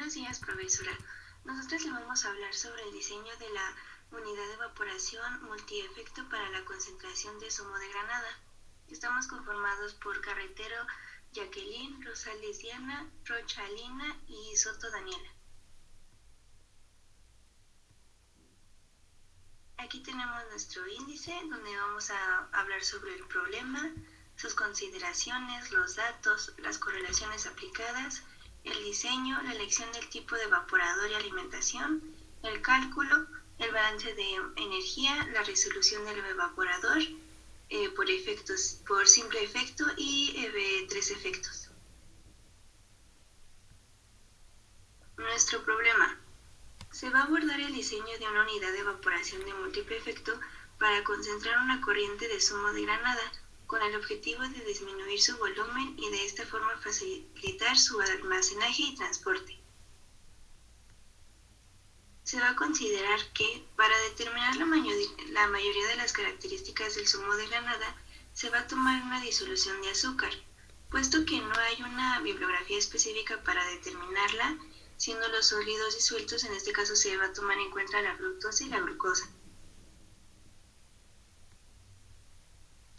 Buenos días, profesora. Nosotros le vamos a hablar sobre el diseño de la unidad de evaporación multiefecto para la concentración de zumo de granada. Estamos conformados por Carretero Jacqueline, Rosales Diana, Rocha Alina y Soto Daniela. Aquí tenemos nuestro índice donde vamos a hablar sobre el problema, sus consideraciones, los datos, las correlaciones aplicadas, el diseño, la elección del tipo de evaporador y alimentación, el cálculo, el balance de energía, la resolución del evaporador por simple efecto y tres efectos. Nuestro problema. Se va a abordar el diseño de una unidad de evaporación de múltiple efecto para concentrar una corriente de zumo de granada con el objetivo de disminuir su volumen y de esta forma facilitar su almacenaje y transporte. Se va a considerar que, para determinar la mayoría de las características del zumo de granada, se va a tomar una disolución de azúcar, puesto que no hay una bibliografía específica para determinarla, siendo los sólidos disueltos, en este caso se va a tomar en cuenta la fructosa y la glucosa.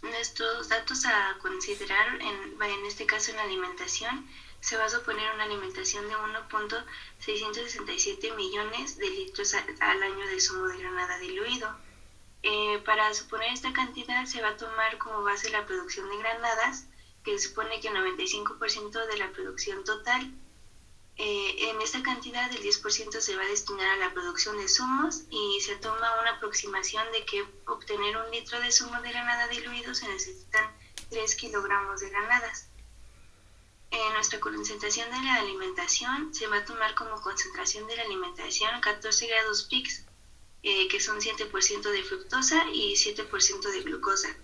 Nuestros datos a considerar, en este caso en la alimentación, se va a suponer una alimentación de 1.667 millones de litros al año de zumo de granada diluido. Para suponer esta cantidad se va a tomar como base la producción de granadas, que supone que el 95% de la producción total. En esta cantidad el 10% se va a destinar a la producción de zumos y se toma una aproximación de que obtener 1 litro de zumo de granada diluido se necesitan 3 kilogramos de granadas. Nuestra concentración de la alimentación se va a tomar como concentración de la alimentación 14 grados Pix, que son 7% de fructosa y 7% de glucosa.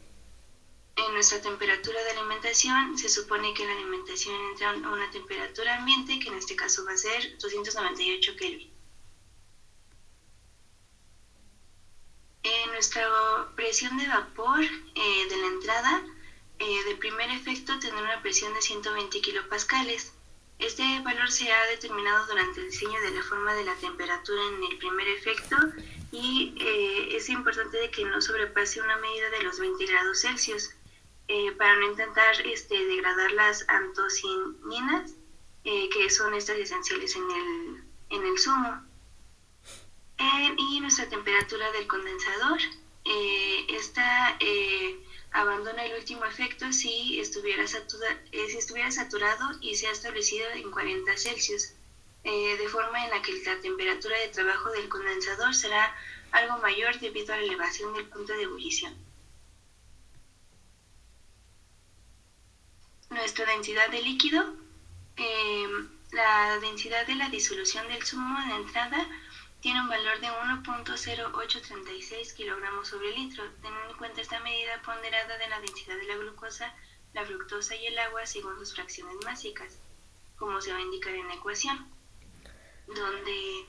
En nuestra temperatura de alimentación se supone que la alimentación entra a una temperatura ambiente, que en este caso va a ser 298 Kelvin. Nuestra presión de vapor de la entrada de primer efecto tendrá una presión de 120 kilopascales. Este valor se ha determinado durante el diseño de la forma de la temperatura en el primer efecto y es importante de que no sobrepase una medida de los 20 grados Celsius. Para no intentar degradar las antocianinas, que son estas esenciales en el zumo. Y nuestra temperatura del condensador, esta abandona el último efecto si estuviera saturado y se ha establecido en 40 Celsius, de forma en la que la temperatura de trabajo del condensador será algo mayor debido a la elevación del punto de ebullición. Nuestra densidad de líquido, la densidad de la disolución del zumo en la entrada tiene un valor de 1.0836 kilogramos sobre litro, teniendo en cuenta esta medida ponderada de la densidad de la glucosa, la fructosa y el agua según sus fracciones másicas, como se va a indicar en la ecuación, donde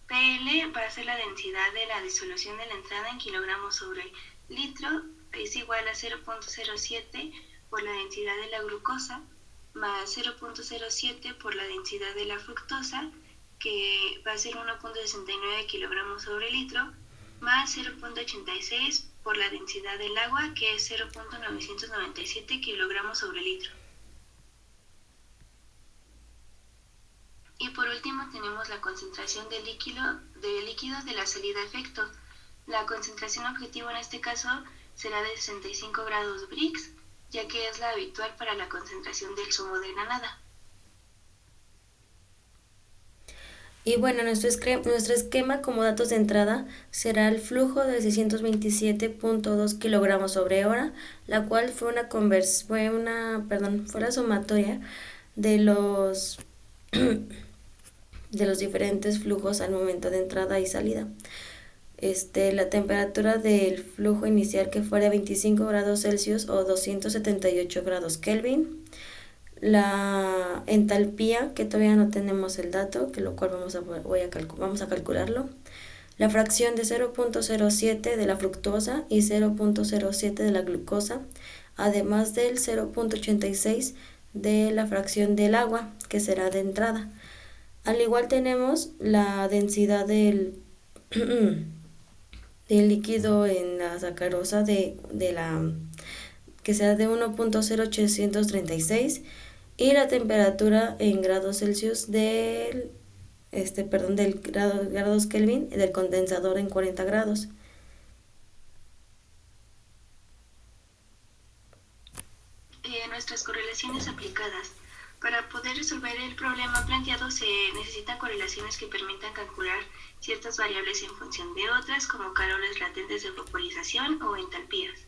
PL va a ser la densidad de la disolución de la entrada en kilogramos sobre litro, es igual a 0.07 por la densidad de la glucosa más 0.07 por la densidad de la fructosa, que va a ser 1.69 kilogramos sobre litro, más 0.86 por la densidad del agua, que es 0.997 kilogramos sobre litro. Y por último tenemos la concentración de líquidos de la salida a efecto. La concentración objetivo en este caso será de 65 grados Brix, ya que es la habitual para la concentración del zumo de granada. Y bueno, nuestro esquema como datos de entrada será el flujo de 627.2 kilogramos sobre hora, la cual fue la sumatoria de los de los diferentes flujos al momento de entrada y salida. La temperatura del flujo inicial, que fue de 25 grados Celsius o 278 grados Kelvin. La entalpía, que todavía no tenemos el dato, que lo cual vamos a calcularlo. La fracción de 0.07 de la fructosa y 0.07 de la glucosa, además del 0.86 de la fracción del agua, que será de entrada. Al igual tenemos la densidad del, del líquido en la sacarosa de la que sea de 1.0836 y la temperatura en grados Celsius del grados Kelvin del condensador en 40 grados. Nuestras correlaciones aplicadas. Para poder resolver el problema planteado se necesitan correlaciones que permitan calcular ciertas variables en función de otras, como calores latentes de vaporización o entalpías.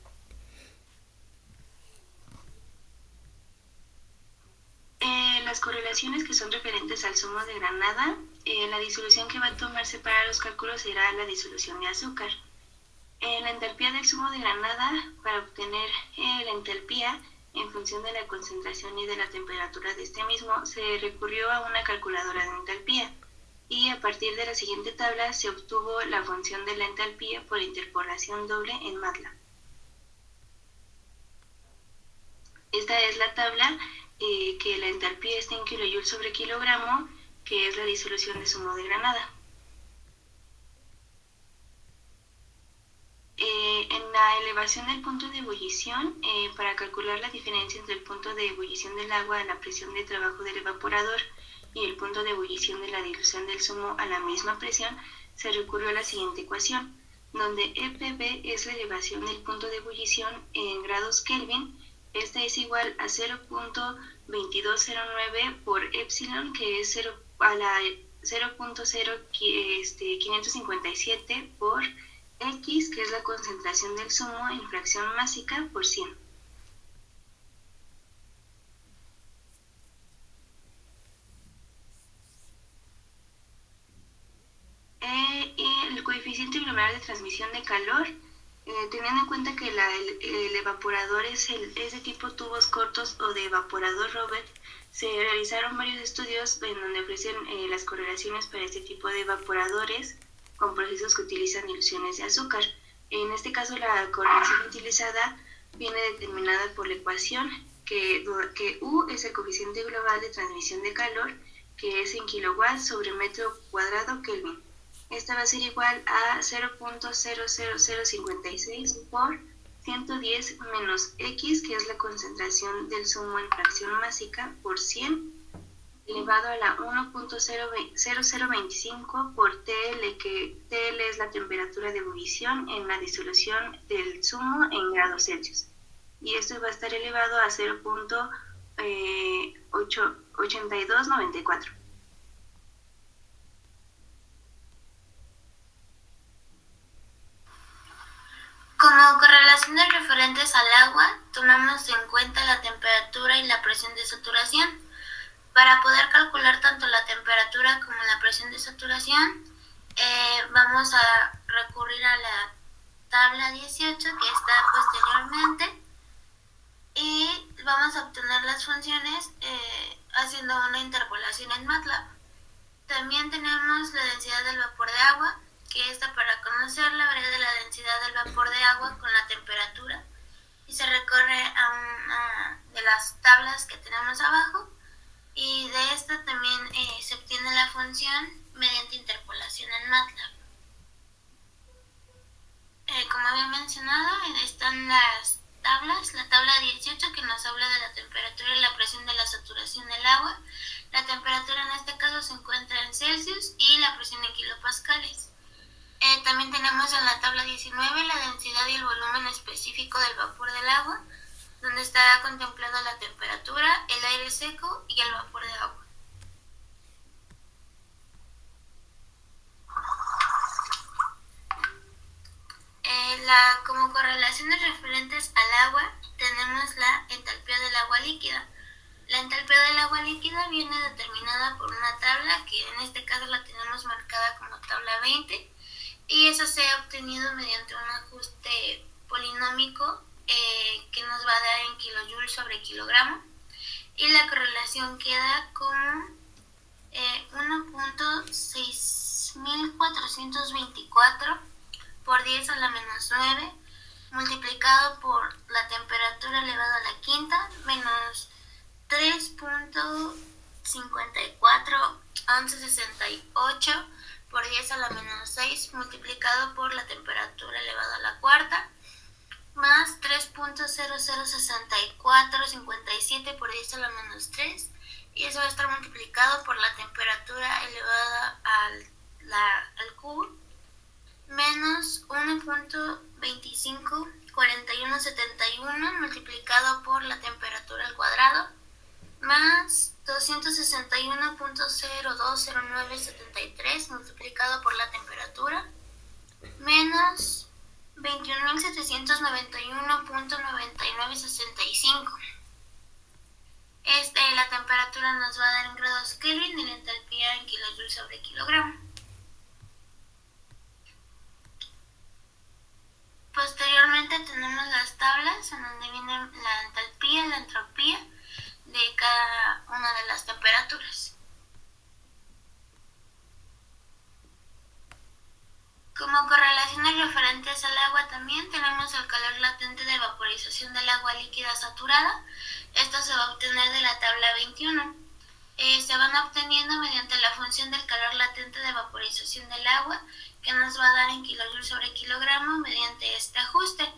Las correlaciones que son referentes al zumo de granada, la disolución que va a tomarse para los cálculos será la disolución de azúcar. La entalpía del zumo de granada, para obtener la entalpía en función de la concentración y de la temperatura de este mismo, se recurrió a una calculadora de entalpía y a partir de la siguiente tabla se obtuvo la función de la entalpía por interpolación doble en MATLAB. Esta es la tabla que la entalpía está en kilojoules sobre kilogramo, que es la disolución de zumo de granada. En la elevación del punto de ebullición, para calcular la diferencia entre el punto de ebullición del agua a la presión de trabajo del evaporador y el punto de ebullición de la dilución del zumo a la misma presión, se recurrió a la siguiente ecuación, donde EPB es la elevación del punto de ebullición en grados Kelvin. Esta es igual a 0.2209 por epsilon, que es 0.0557 por X, que es la concentración del zumo en fracción másica por 100. El coeficiente glomerular de transmisión de calor, teniendo en cuenta que el evaporador es de tipo tubos cortos o de evaporador Robert, se realizaron varios estudios en donde ofrecen las correlaciones para este tipo de evaporadores con procesos que utilizan diluciones de azúcar. En este caso, la correlación utilizada viene determinada por la ecuación que U es el coeficiente global de transmisión de calor, que es en kilowatts sobre metro cuadrado Kelvin. Esta va a ser igual a 0.00056 por 110 menos X, que es la concentración del zumo en fracción másica por 100, elevado a la 1.0025 por TL, que TL es la temperatura de ebullición en la disolución del zumo en grados Celsius. Y esto va a estar elevado a 0.8294. Como correlaciones referentes al agua, tomamos en cuenta la temperatura y la presión de saturación. Para poder calcular tanto la temperatura como la presión de saturación, vamos a recurrir a la tabla 18 que está posteriormente y vamos a obtener las funciones haciendo una interpolación en MATLAB. También tenemos la densidad del vapor de agua, que esta, para conocerla, varía de la densidad del vapor de agua con la temperatura y se recorre a una de las tablas que tenemos abajo, y de esta también se obtiene la función mediante interpolación en MATLAB. Como había mencionado, están las tablas, la tabla 18 que nos habla de la temperatura y la presión de la saturación del agua. La temperatura en este caso se encuentra en Celsius y la presión en kilopascales. También tenemos en la tabla 19 la densidad y el volumen específico del vapor del agua, donde está contemplada la temperatura, el aire seco y el vapor de agua. Como correlaciones referentes al agua, tenemos la entalpía del agua líquida. La entalpía del agua líquida viene determinada por una tabla, que en este caso la tenemos marcada como tabla 20, y eso se ha obtenido mediante un ajuste polinómico que nos va a dar en kilojoules sobre kilogramo, y la correlación queda como 1.6424 por 10 a la menos 9 multiplicado por la temperatura elevada a la quinta menos 3.541168 por 10 a la menos 6 multiplicado por la temperatura elevada a la cuarta, más 3.006457 por 10 a la menos 3, y eso va a estar multiplicado por la temperatura elevada al cubo, menos 1.254171 multiplicado por la temperatura al cuadrado, más 261.020973 multiplicado por la temperatura, menos 21.791.9965. La temperatura nos va a dar en grados Kelvin y la entalpía en kilojoules sobre kilogramo. Posteriormente tenemos las tablas en donde viene la entalpía y la entropía de cada una de las temperaturas. Como correlaciones referentes al agua también tenemos el calor latente de vaporización del agua líquida saturada. Esto se va a obtener de la tabla 21. Se van obteniendo mediante la función del calor latente de vaporización del agua, que nos va a dar en kilojoules sobre kilogramo mediante este ajuste.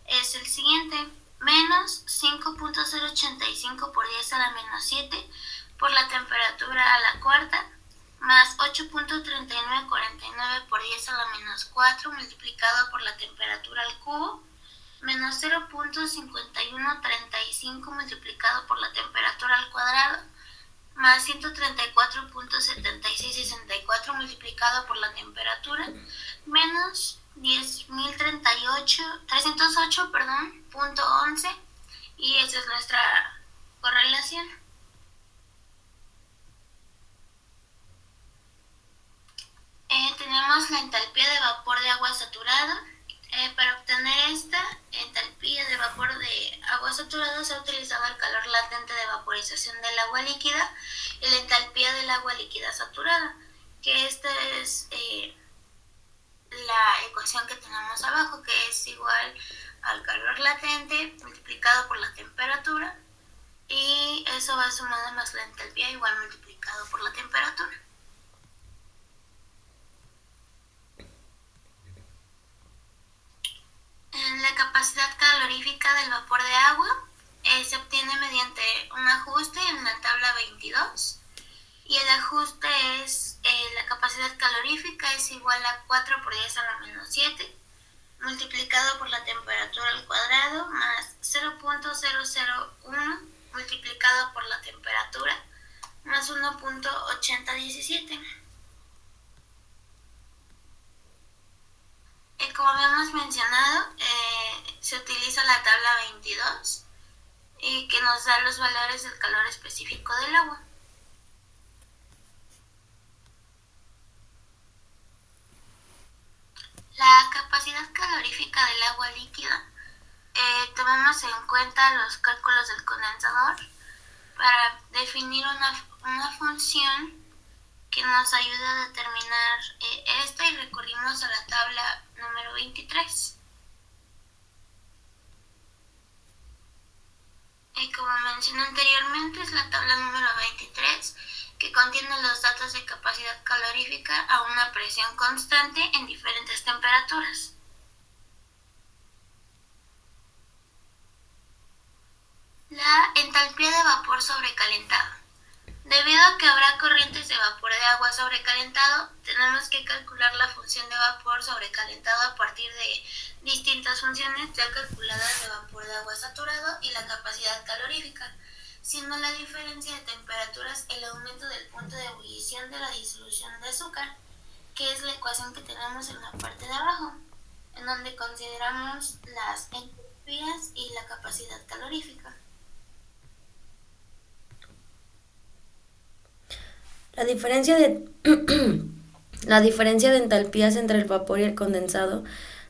Es el siguiente: menos 5.085 por 10 a la menos 7 por la temperatura a la cuarta, más 8.3949 por 10 a la menos 4 multiplicado por la temperatura al cubo, menos 0.5135 multiplicado por la temperatura al cuadrado, más 134.7664 multiplicado por la temperatura, menos 10.308.11, y esa es nuestra correlación. Tenemos la entalpía de vapor de agua saturada. Para obtener esta entalpía de vapor de agua saturada se ha utilizado el calor latente de vaporización del agua líquida y la entalpía del agua líquida saturada, que esta es la ecuación que tenemos abajo, que es igual al calor latente multiplicado por la temperatura, y eso va sumado más la entalpía igual multiplicado por la temperatura. La capacidad calorífica del vapor de agua se obtiene mediante un ajuste en la tabla 22, y el ajuste es la capacidad calorífica es igual a 4 por 10 a la menos 7 multiplicado por la temperatura al cuadrado, más 0.001 multiplicado por la temperatura, más 1.8017. Como habíamos mencionado, se utiliza la tabla 22, y que nos da los valores del calor específico del agua. La capacidad calorífica del agua líquida, tomamos en cuenta los cálculos del condensador para definir una función que nos ayuda a determinar esto, y recurrimos a la tabla número 23. Como mencioné anteriormente, es la tabla número 23, que contiene los datos de capacidad calorífica a una presión constante en diferentes temperaturas. La entalpía de vapor sobrecalentado. Debido a que habrá corrientes de vapor de agua sobrecalentado, tenemos que calcular la función de vapor sobrecalentado a partir de distintas funciones ya calculadas de vapor de agua saturado y la capacidad calorífica, siendo la diferencia de temperaturas el aumento del punto de ebullición de la disolución de azúcar, que es la ecuación que tenemos en la parte de abajo, en donde consideramos las entropías y la capacidad calorífica. La diferencia de entalpías entre el vapor y el condensado,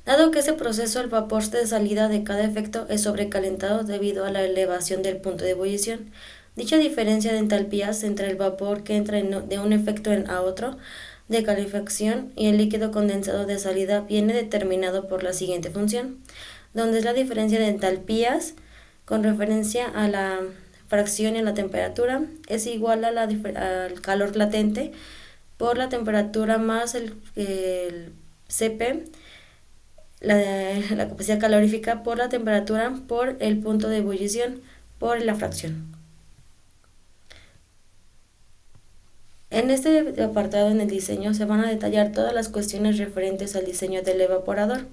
dado que ese proceso el vapor de salida de cada efecto es sobrecalentado debido a la elevación del punto de ebullición. Dicha diferencia de entalpías entre el vapor que entra de un efecto a otro de calefacción y el líquido condensado de salida viene determinado por la siguiente función, donde es la diferencia de entalpías con referencia a la fracción en la temperatura es igual a al calor latente por la temperatura más el Cp, la capacidad calorífica por la temperatura por el punto de ebullición por la fracción. En este apartado en el diseño se van a detallar todas las cuestiones referentes al diseño del evaporador.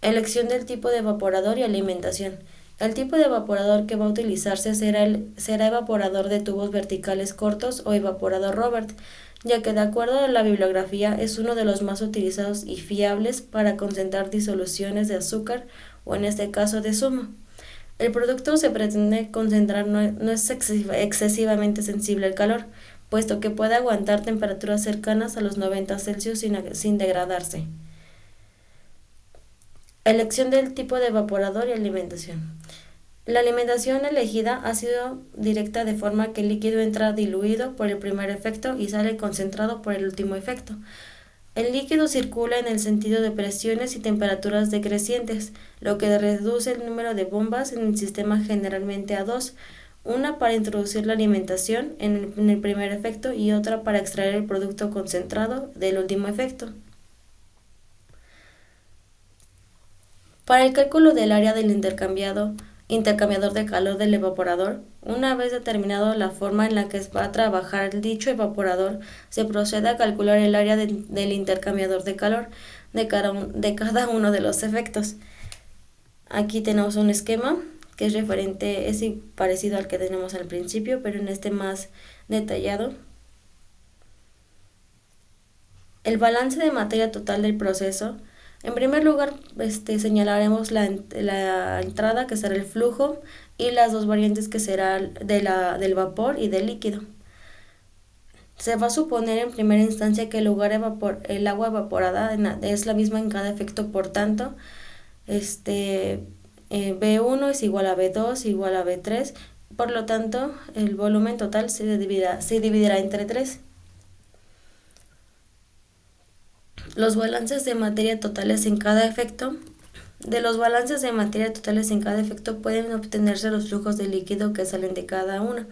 Elección del tipo de evaporador y alimentación. El tipo de evaporador que va a utilizarse será evaporador de tubos verticales cortos o evaporador Robert, ya que de acuerdo a la bibliografía es uno de los más utilizados y fiables para concentrar disoluciones de azúcar o en este caso de zumo. El producto se pretende concentrar no es excesivamente sensible al calor, puesto que puede aguantar temperaturas cercanas a los 90 Celsius sin degradarse. Elección del tipo de evaporador y alimentación. La alimentación elegida ha sido directa de forma que el líquido entra diluido por el primer efecto y sale concentrado por el último efecto. El líquido circula en el sentido de presiones y temperaturas decrecientes, lo que reduce el número de bombas en el sistema generalmente a dos, una para introducir la alimentación en el primer efecto y otra para extraer el producto concentrado del último efecto. Para el cálculo del área del intercambiador de calor del evaporador, una vez determinado la forma en la que va a trabajar dicho evaporador, se procede a calcular el área del intercambiador de calor de cada uno de los efectos. Aquí tenemos un esquema que es parecido al que tenemos al principio, pero en este más detallado. El balance de materia total del proceso. En primer lugar, señalaremos la entrada, que será el flujo, y las dos variantes, que será del vapor y del líquido. Se va a suponer en primera instancia que el agua evaporada es la misma en cada efecto, por tanto, B1 es igual a B2 igual a B3, por lo tanto, el volumen total se dividirá entre 3. Los balances de materia totales en cada efecto. De los balances de materia totales en cada efecto pueden obtenerse los flujos de líquido que salen de cada uno.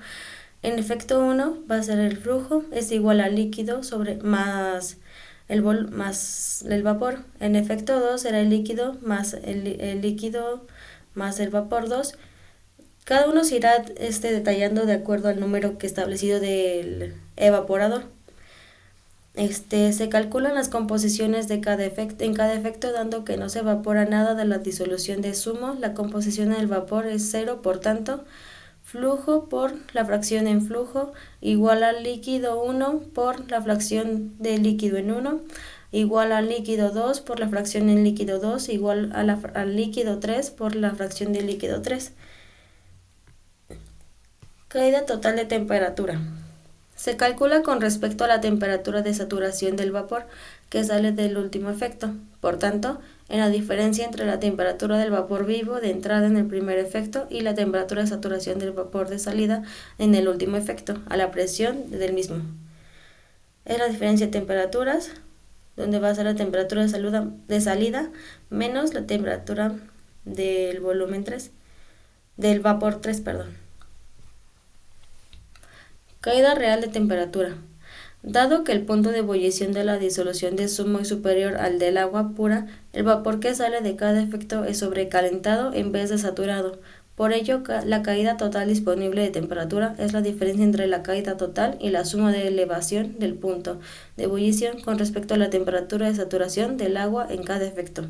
En efecto 1 va a ser el flujo es igual al líquido más el vapor. En efecto 2 será el líquido más el líquido más el vapor 2. Cada uno se irá detallando de acuerdo al número que establecido del evaporador. Se calculan las composiciones en cada efecto, dando que no se evapora nada de la disolución de zumo. La composición del vapor es 0, por tanto, flujo por la fracción en flujo igual al líquido 1 por la fracción de líquido en 1, igual al líquido 2 por la fracción en líquido 2, igual al líquido 3 por la fracción de líquido 3. Caída total de temperatura. Se calcula con respecto a la temperatura de saturación del vapor que sale del último efecto. Por tanto, en la diferencia entre la temperatura del vapor vivo de entrada en el primer efecto y la temperatura de saturación del vapor de salida en el último efecto, a la presión del mismo. Es la diferencia de temperaturas, donde va a ser la temperatura de salida menos la temperatura del volumen 3, del vapor 3, perdón. Caída real de temperatura. Dado que el punto de ebullición de la disolución de zumo es superior al del agua pura, el vapor que sale de cada efecto es sobrecalentado en vez de saturado. Por ello, la caída total disponible de temperatura es la diferencia entre la caída total y la suma de elevación del punto de ebullición con respecto a la temperatura de saturación del agua en cada efecto.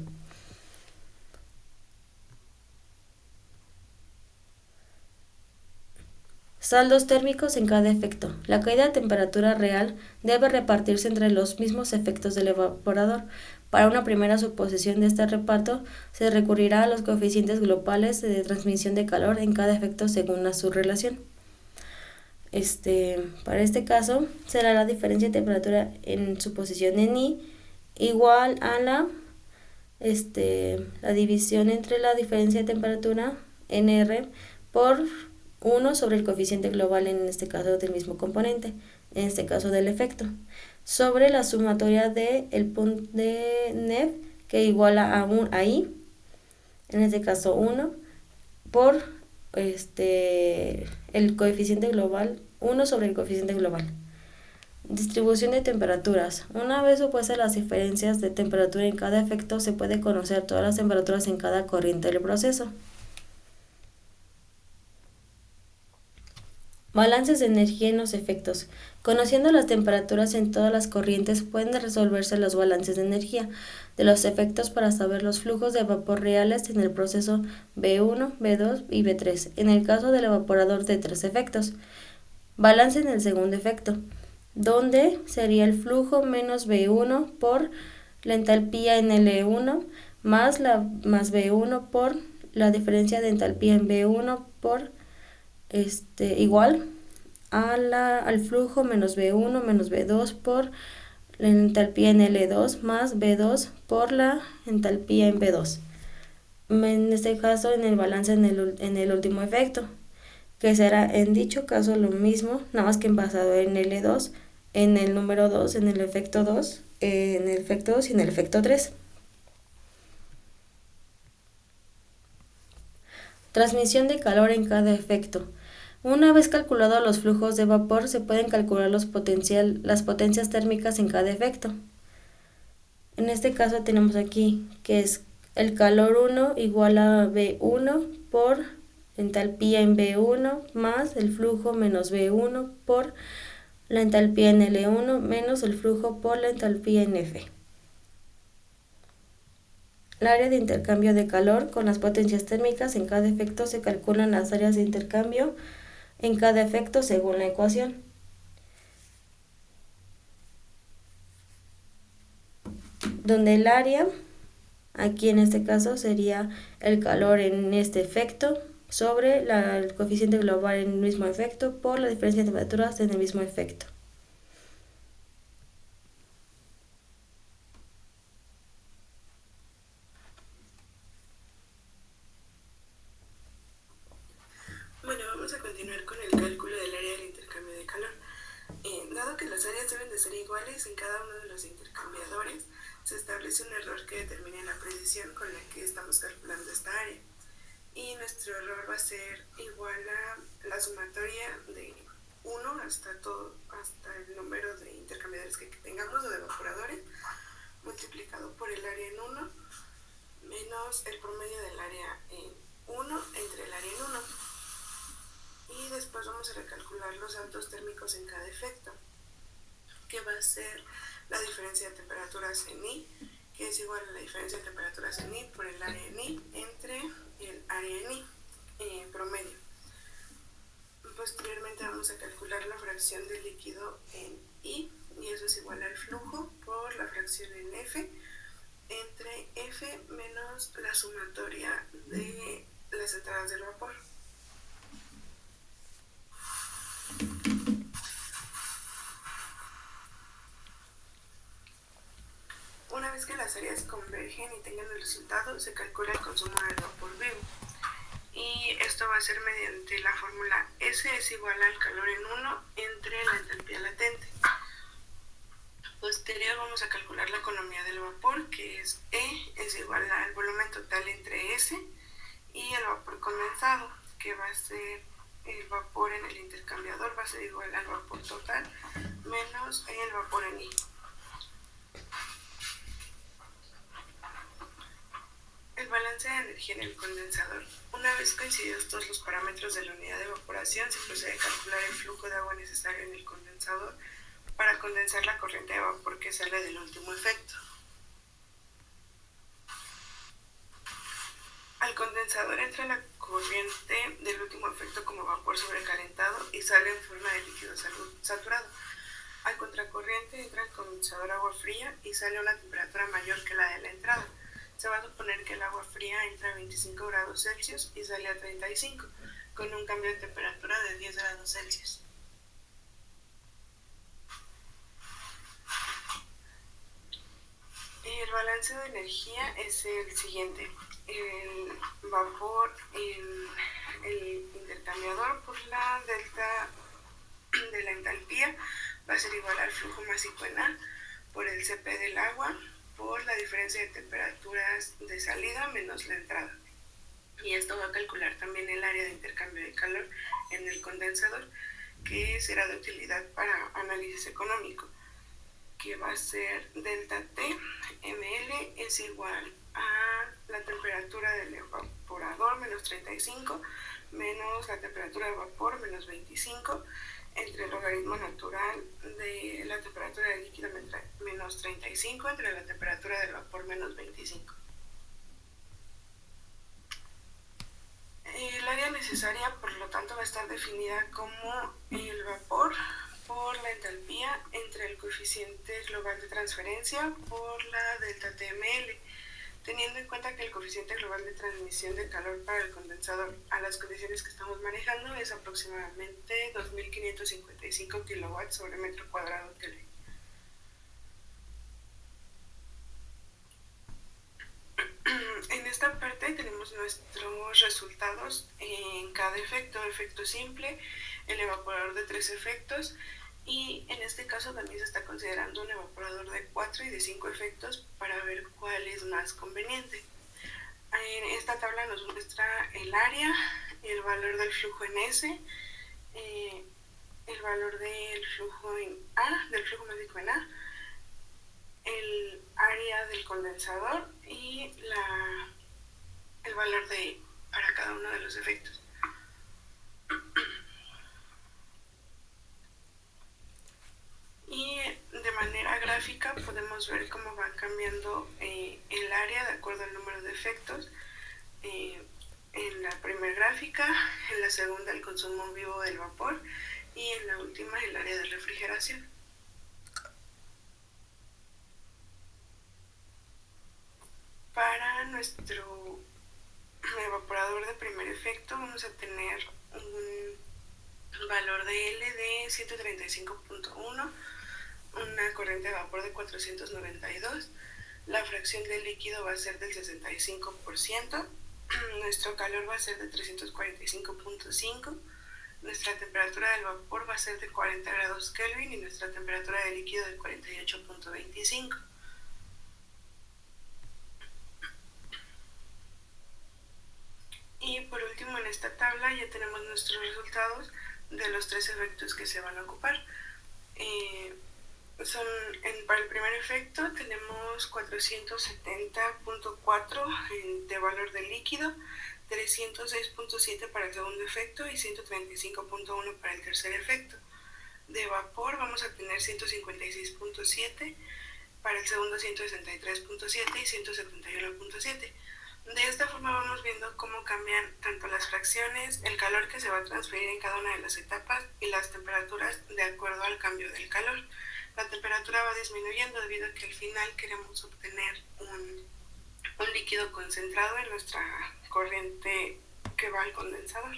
Saldos térmicos en cada efecto. La caída de temperatura real debe repartirse entre los mismos efectos del evaporador. Para una primera suposición de este reparto, se recurrirá a los coeficientes globales de transmisión de calor en cada efecto según su relación. Para este caso, será la diferencia de temperatura en su posición en I igual a la división entre la diferencia de temperatura en R por 1 sobre el coeficiente global, en este caso del mismo componente, en este caso del efecto, sobre la sumatoria de el punto de Neb, que iguala a I, en este caso 1, por el coeficiente global, 1 sobre el coeficiente global. Distribución de temperaturas. Una vez supuestas las diferencias de temperatura en cada efecto, se puede conocer todas las temperaturas en cada corriente del proceso. Balances de energía en los efectos. Conociendo las temperaturas en todas las corrientes, pueden resolverse los balances de energía de los efectos para saber los flujos de vapor reales en el proceso B1, B2 y B3, en el caso del evaporador de 3 efectos. Balance en el segundo efecto, donde sería el flujo menos B1 por la entalpía en L1 más B1 por la diferencia de entalpía en B1 por igual al flujo menos B1 menos B2 por la entalpía en L2 más B2 por la entalpía en B2. En este caso, en el balance en el último efecto, que será en dicho caso lo mismo, nada más que basado en L2, en el número 2, en el efecto 2, en el efecto 2 y en el efecto 3. Transmisión de calor en cada efecto. Una vez calculados los flujos de vapor, se pueden calcular las potencias térmicas en cada efecto. En este caso tenemos aquí que es el calor 1 igual a B1 por entalpía en B1 más el flujo menos B1 por la entalpía en L1 menos el flujo por la entalpía en F. El área de intercambio de calor con las potencias térmicas en cada efecto. Se calculan las áreas de intercambio en cada efecto según la ecuación. Donde el área, aquí en este caso, sería el calor en este efecto sobre el coeficiente global en el mismo efecto por la diferencia de temperaturas en el mismo efecto. Bueno, vamos a continuar con el cálculo del área del intercambio de calor. Dado que las áreas deben de ser iguales en cada uno de los intercambiadores, se establece un error que determina la precisión con la que estamos calculando esta área. Y nuestro error va a ser igual a la sumatoria de 1 hasta el número de intercambiadores que tengamos o de evaporadores, multiplicado por el área en 1, menos el promedio del área en 1 entre el área en 1. Y después vamos a recalcular los saltos térmicos en cada efecto, que va a ser la diferencia de temperaturas en I, que es igual a la diferencia de temperaturas en I por el área en I entre el área en I promedio. Posteriormente vamos a calcular la fracción del líquido en I, y eso es igual al flujo por la fracción en F entre F menos la sumatoria de las entradas del vapor. Una vez que las áreas convergen y tengan el resultado, se calcula el consumo del vapor vivo. Y esto va a ser mediante la fórmula S es igual al calor en 1 entre la entalpía latente. Posterior vamos a calcular la economía del vapor, que es E es igual al volumen total entre S y el vapor condensado, que va a ser el vapor en el intercambiador, va a ser igual al vapor total menos el vapor en I. El balance de energía en el condensador. Una vez coincididos todos los parámetros de la unidad de evaporación, se procede a calcular el flujo de agua necesario en el condensador para condensar la corriente de vapor que sale del último efecto. Al condensador entra la corriente del último efecto como vapor sobrecalentado y sale en forma de líquido saturado. Al contracorriente entra el condensador agua fría y sale a una temperatura mayor que la de la entrada. Se va a suponer que el agua fría entra a 25 grados Celsius y sale a 35, con un cambio de temperatura de 10 grados Celsius. El balance de energía es el siguiente. El vapor en el intercambiador por la delta de la entalpía va a ser igual al flujo másico en A por el Cp del agua por la diferencia de temperaturas de salida menos la entrada. y esto va a calcular también el área de intercambio de calor en el condensador, que será de utilidad para análisis económico, que va a ser delta T ml es igual a la temperatura del evaporador menos 35 menos la temperatura de vapor menos 25 entre el logaritmo natural de la temperatura del líquido menos 35 entre la temperatura del vapor menos 25. El área necesaria, por lo tanto, va a estar definida como el vapor por la entalpía entre el coeficiente global de transferencia por la delta TML, teniendo en cuenta que el coeficiente global de transmisión de calor para el condensador a las condiciones que estamos manejando es aproximadamente 2.555 kilowatts sobre metro cuadrado Kelvin. En esta parte tenemos nuestros resultados en cada efecto: efecto simple, el evaporador de 3 efectos, y en este caso también se está considerando un evaporador de 4 y de 5 efectos para ver cuál es más conveniente. En esta tabla nos muestra el área, el valor del flujo en S, el valor del flujo en A, del flujo másico en A, el área del condensador y el valor de E para cada uno de los efectos. Y de manera gráfica podemos ver cómo va cambiando el área de acuerdo al número de efectos. En la primera gráfica, en la segunda el consumo vivo del vapor y en la última el área de refrigeración. Para nuestro evaporador de primer efecto vamos a tener un valor de L de 135.1, una corriente de vapor de 492, la fracción del líquido va a ser del 65%, nuestro calor va a ser de 345.5, nuestra temperatura del vapor va a ser de 40 grados Kelvin y nuestra temperatura del líquido de 48.25. Y por último, en esta tabla ya tenemos nuestros resultados de los 3 efectos que se van a ocupar. Para el primer efecto tenemos 470.4 de valor del líquido, 306.7 para el segundo efecto y 135.1 para el tercer efecto. De vapor vamos a tener 156.7, para el segundo 163.7 y 171.7. De esta forma vamos viendo cómo cambian tanto las fracciones, el calor que se va a transferir en cada una de las etapas y las temperaturas de acuerdo al cambio del calor. La temperatura va disminuyendo debido a que al final queremos obtener un líquido concentrado en nuestra corriente que va al condensador.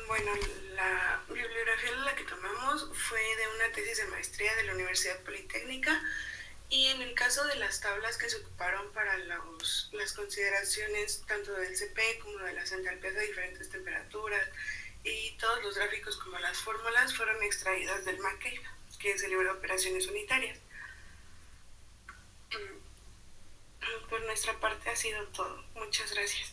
Bueno, la bibliografía de la que tomamos fue de una tesis de maestría de la Universidad Politécnica. Y en el caso de las tablas que se ocuparon para las consideraciones tanto del CP como de las entalpías a diferentes temperaturas y todos los gráficos como las fórmulas fueron extraídas del McCabe, que es el libro de operaciones unitarias. Por nuestra parte ha sido todo. Muchas gracias.